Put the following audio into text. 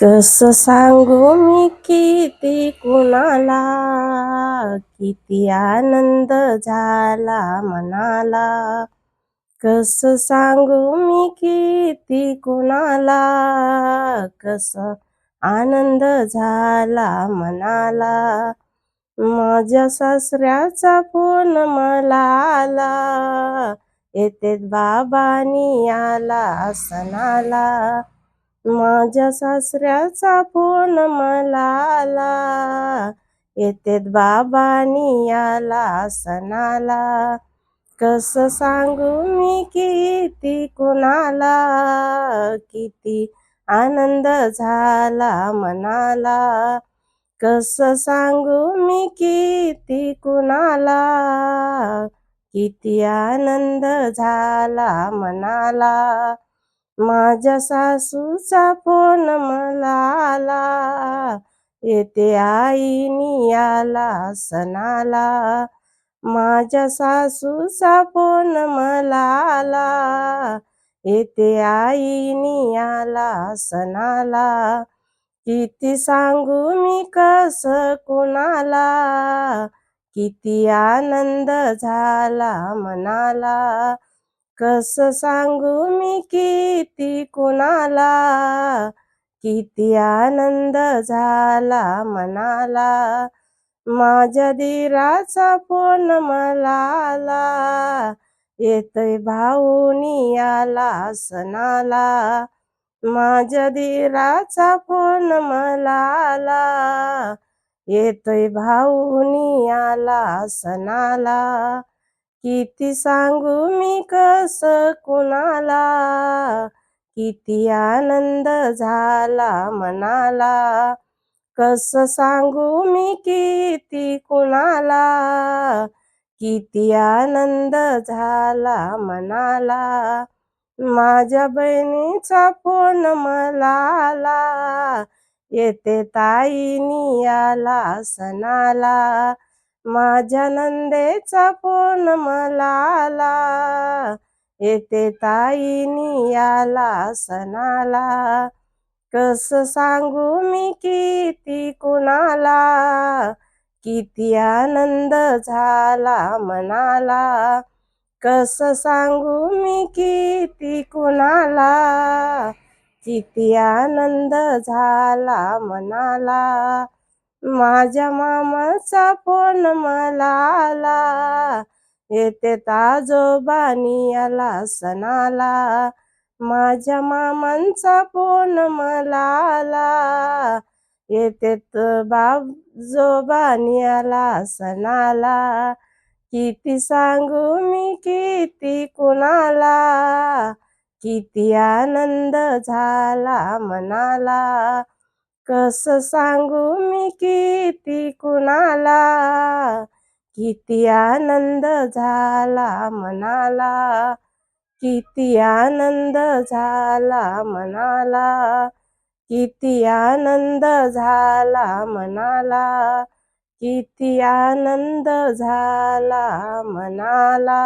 कसं सांगू मी किती कुणाला, किती आनंद झाला मनाला. कसं सांगू मी किती कुणाला, कसं आनंद झाला मनाला. माझ्या सासऱ्याचा फोन मला आला, येतेत बाबांनी आला सणाला. माझ्या सासऱ्याचा फोन मला आला, येतेत बाबांनी आला सणाला. कसं सांगू मी किती कुणाला, किती आनंद झाला मनाला. कसं सांगू मी किती कुणाला, किती आनंद झाला मनाला. माझ्या सासूचा फोन मला आला, येते आईनी आला सणाला. माझ्या सासूचा फोन मला आला, येते आईनी आला सणाला. किती सांगू मी कसं कुणाला, किती आनंद झाला मनाला. कसं सांगू मी किती कुणाला, किती आनंद झाला मनाला. माझ्या दिराचा फोन मला आला, येतोय भाऊनी आला सणाला. माझ्या दिराचा फोन मला आला, येतोय भाऊनी आला सणाला. किती सांगू मी कसं कुणाला, किती आनंद झाला मनाला. कसं सांगू मी किती कुणाला, किती आनंद झाला मनाला. माझ्या बहिणीचा फोन मला आला, येते ताईनी आला सणाला. माझ्या नंदेचा फोन मला आला, येते ताईनी आला सणाला. कसं सांगू मी किती कुणाला, किती आनंद झाला मनाला. कसं सांगू मी किती कुणाला, किती आनंद झाला मनाला. माझ्या मामाचा फोन मला आला, येतेत आजोबांनी आला सणाला. माझ्या मामांचा फोन मला आला, येतेत बाजोबांनी आला सणाला. किती सांगू मी किती कुणाला, किती आनंद झाला मनाला. कसं सांगू मी किती कुणाला, किती आनंद झाला मनाला. किती आनंद झाला मनाला, किती आनंद झाला मनाला. किती आनंद झाला मनाला.